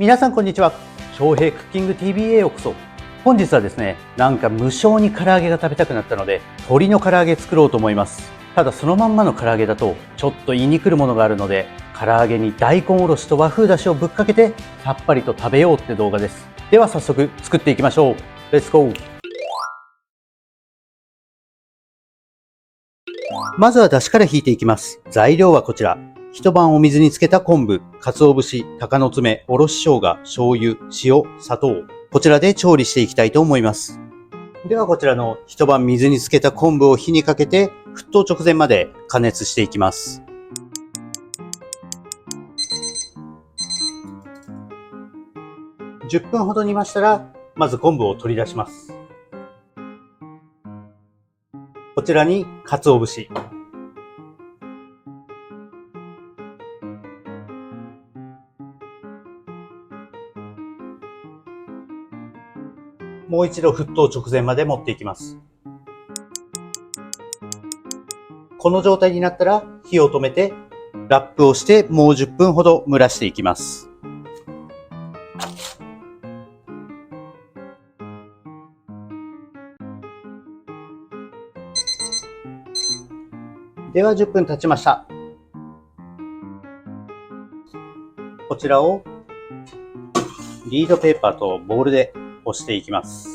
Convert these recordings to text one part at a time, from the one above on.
皆さんこんにちは。翔平クッキング TV へようこそ。本日はですね、なんか無性に唐揚げが食べたくなったので、鶏の唐揚げ作ろうと思います。ただそのまんまの唐揚げだと、ちょっと言いにくるものがあるので、唐揚げに大根おろしと和風だしをぶっかけて、さっぱりと食べようって動画です。では早速作っていきましょう。レッツゴー。まずは出汁から引いていきます。材料はこちら。一晩お水につけた昆布、鰹節、鷹の爪、おろし生姜、醤油、塩、砂糖。こちらで調理していきたいと思います。ではこちらの一晩水につけた昆布を火にかけて沸騰直前まで加熱していきます。10分ほど煮ましたら、まず昆布を取り出します。こちらに鰹節。もう一度沸騰直前まで持っていきます。この状態になったら火を止めてラップをしてもう10分ほど蒸らしていきます。では10分経ちました。こちらをリードペーパーとボウルで押していきます。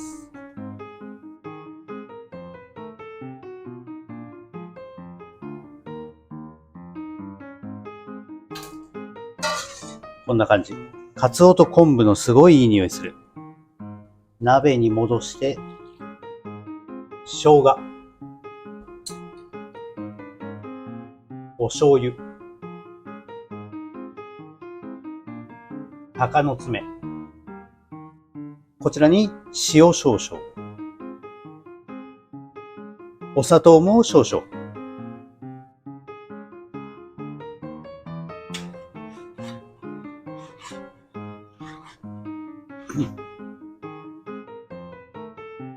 こんな感じ。カツオと昆布のすごいいい匂いする。鍋に戻して、生姜、お醤油、鷹の爪、こちらに塩少々、お砂糖も少々、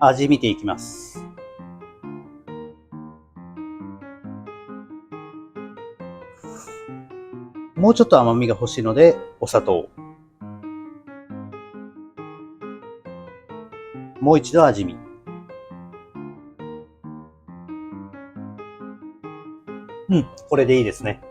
味見ていきます。もうちょっと甘みが欲しいので、お砂糖。もう一度味見。これでいいですね。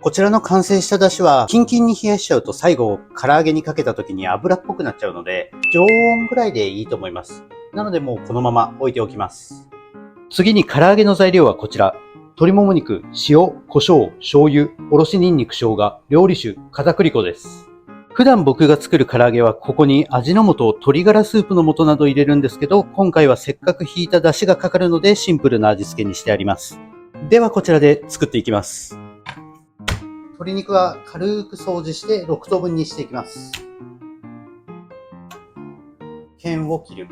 こちらの完成した出汁は、キンキンに冷やしちゃうと最後、唐揚げにかけた時に油っぽくなっちゃうので、常温ぐらいでいいと思います。なのでもうこのまま置いておきます。次に唐揚げの材料はこちら。鶏もも肉、塩、胡椒、醤油、おろしニンニク、生姜、料理酒、片栗粉です。普段僕が作る唐揚げはここに味の素、鶏ガラスープの素など入れるんですけど、今回はせっかく引いた出汁がかかるのでシンプルな味付けにしてあります。ではこちらで作っていきます。鶏肉は軽く掃除して6等分にしていきます。剣を切る。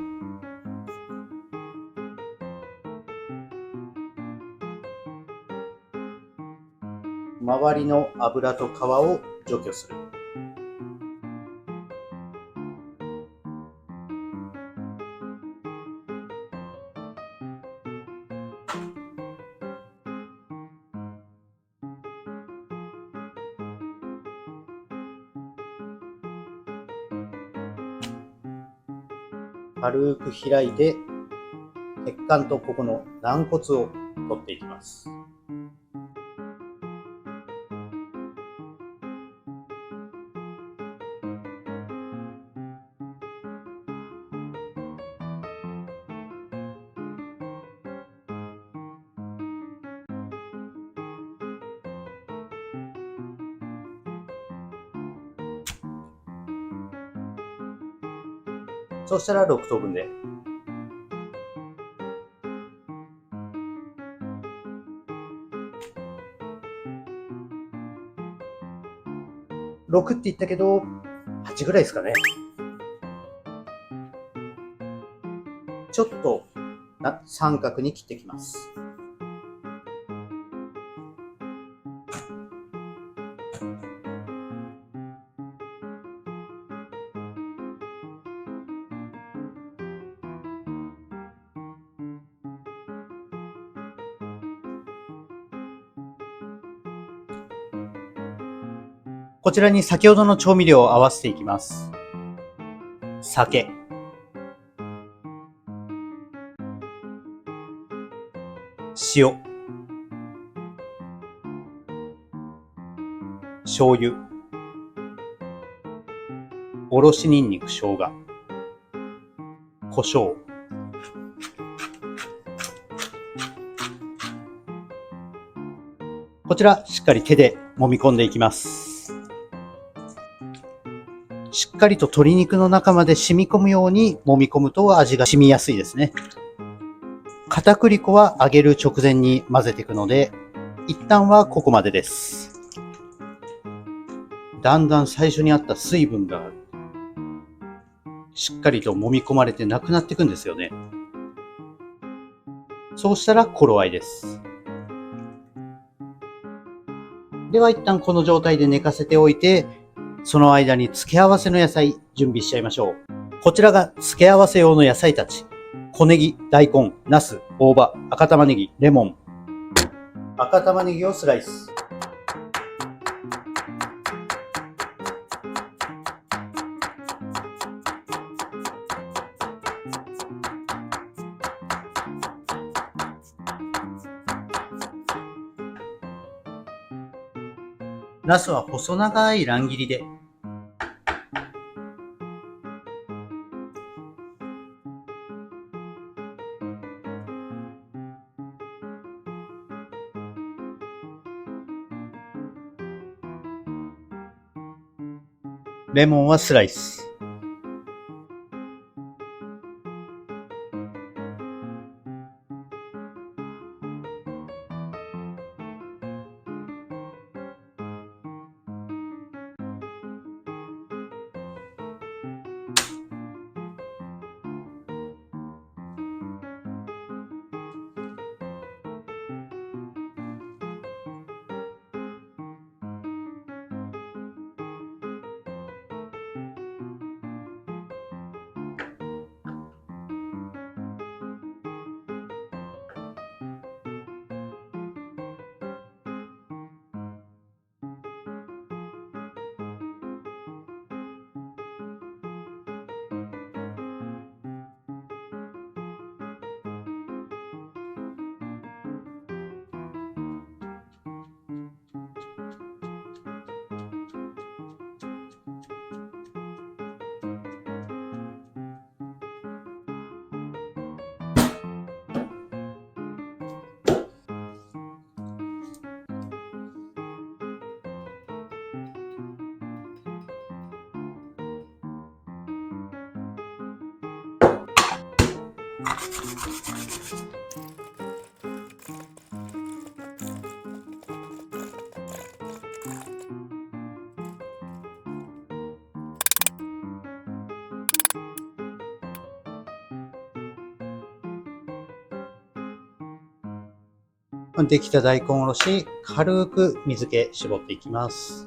周りの油と皮を除去する。軽く開いて血管とここの軟骨を取っていきます。そしたら6等分で。6って言ったけど8ぐらいですかね。ちょっと三角に切っていきます。こちらに先ほどの調味料を合わせていきます。酒、塩、醤油、おろしにんにく、生姜、胡椒。こちらしっかり手で揉み込んでいきます。しっかりと鶏肉の中まで染み込むように揉み込むと味が染みやすいですね。片栗粉は揚げる直前に混ぜていくので、一旦はここまでです。だんだん最初にあった水分がしっかりと揉み込まれてなくなっていくんですよね。そうしたら頃合いです。では一旦この状態で寝かせておいて、その間に付け合わせの野菜準備しちゃいましょう。こちらが付け合わせ用の野菜たち。小ネギ、大根、ナス、大葉、赤玉ねぎ、レモン。赤玉ねぎをスライス。ナスは細長い乱切りで。レモンはスライス。できた大根おろし、軽く水気絞っていきます。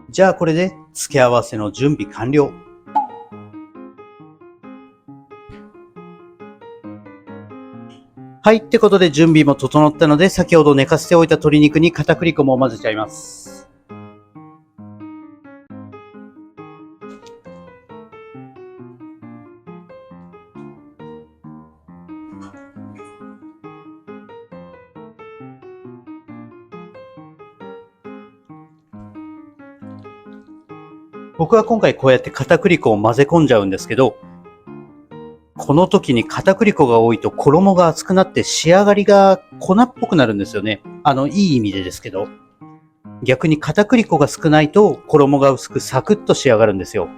じゃあこれで付け合わせの準備完了。はい、ってことで準備も整ったので、先ほど寝かせておいた鶏肉に片栗粉も混ぜちゃいます。僕は今回こうやって片栗粉を混ぜ込んじゃうんですけど、この時に片栗粉が多いと衣が厚くなって仕上がりが粉っぽくなるんですよね。いい意味でですけど。逆に片栗粉が少ないと衣が薄くサクッと仕上がるんですよ。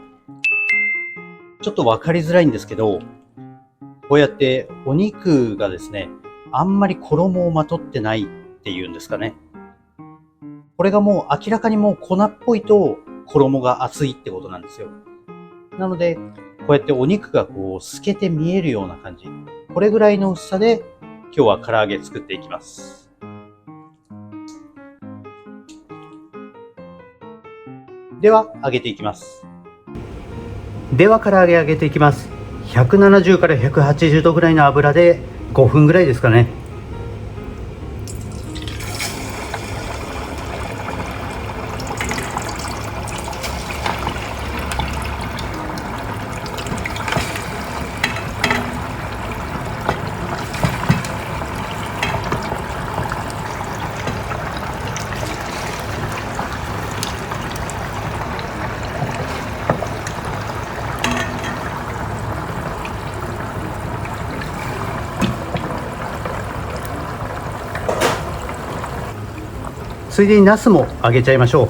ちょっとわかりづらいんですけど、こうやってお肉がですね、あんまり衣をまとってないっていうんですかね。これがもう明らかにもう粉っぽいと衣が厚いってことなんですよ。なので、こうやってお肉がこう透けて見えるような感じ。これぐらいの薄さで今日は唐揚げ作っていきます。では揚げていきます。では唐揚げ揚げていきます。170から180度ぐらいの油で5分ぐらいですかね。ついでにナスも揚げちゃいましょう。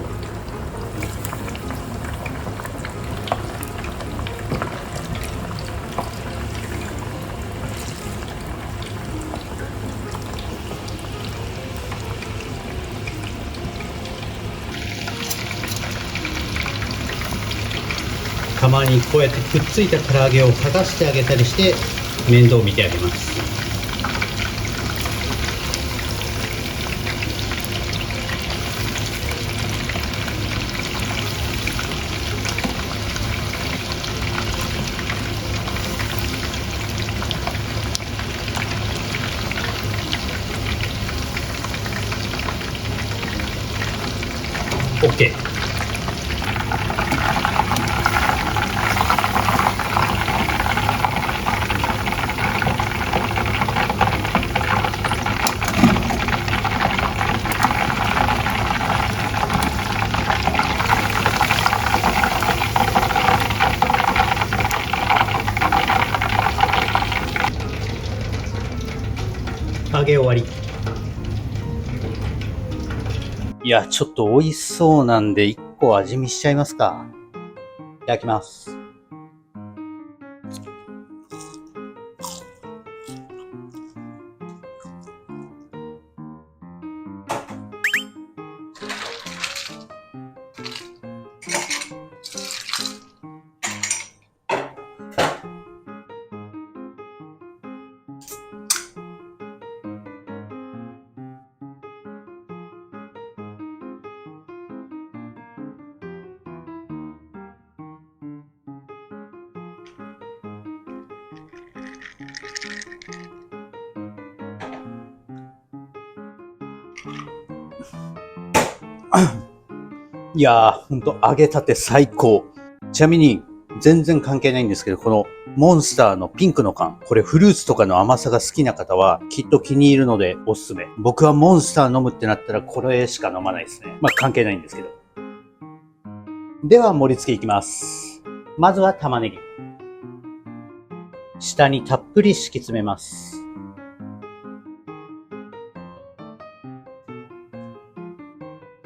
たまにこうやってくっついた唐揚げを剥がしてあげたりして面倒を見てあげます。OK。揚げ終わり。いや、ちょっと美味しそうなんで1個味見しちゃいますか。いただきます。いやー、ほんと揚げたて最高。ちなみに全然関係ないんですけど、このモンスターのピンクの缶、これフルーツとかの甘さが好きな方はきっと気に入るのでおすすめ。僕はモンスター飲むってなったらこれしか飲まないですね。まあ関係ないんですけど。では盛り付けいきます。まずは玉ねぎ。下にたっぷり敷き詰めます。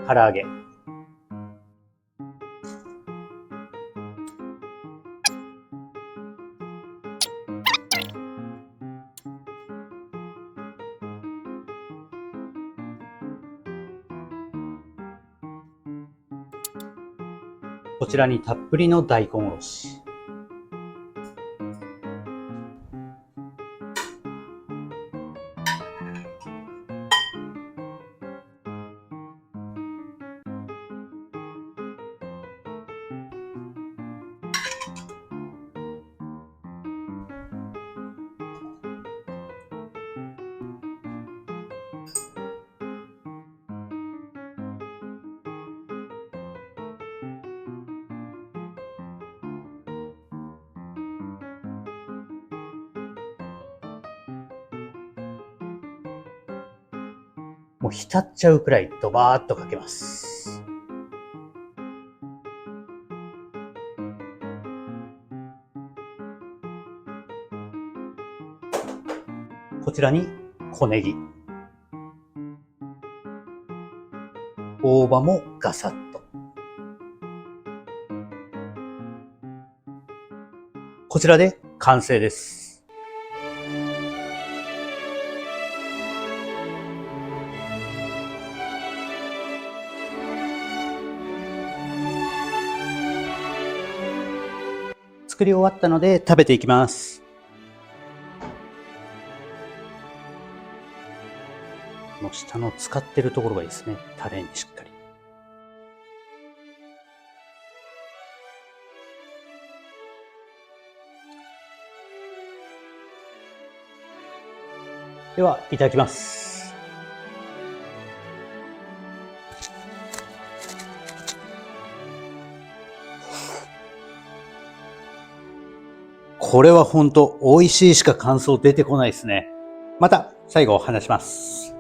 唐揚げ。こちらにたっぷりの大根おろし。もう浸っちゃうくらいドバーっとかけます。こちらに小ネギ。大葉もガサッと。こちらで完成です。作り終わったので食べていきます。この下の使ってるところがいいですね。タレにしっかり。では、いただきます。これは本当美味しいしか感想出てこないですね。また最後話します。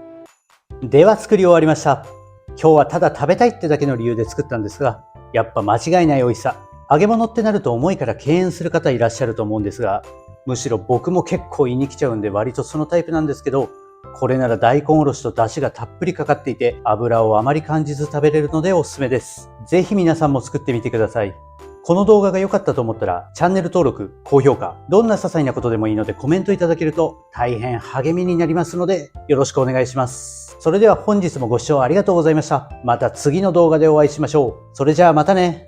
では作り終わりました。今日はただ食べたいってだけの理由で作ったんですが、やっぱ間違いない美味しさ。揚げ物ってなると重いから敬遠する方いらっしゃると思うんですが、むしろ僕も結構胃に来ちゃうんで割とそのタイプなんですけど、これなら大根おろしと出汁がたっぷりかかっていて油をあまり感じず食べれるのでおすすめです。ぜひ皆さんも作ってみてください。この動画が良かったと思ったらチャンネル登録、高評価、どんな些細なことでもいいのでコメントいただけると大変励みになりますのでよろしくお願いします。それでは本日もご視聴ありがとうございました。また次の動画でお会いしましょう。それじゃあまたね。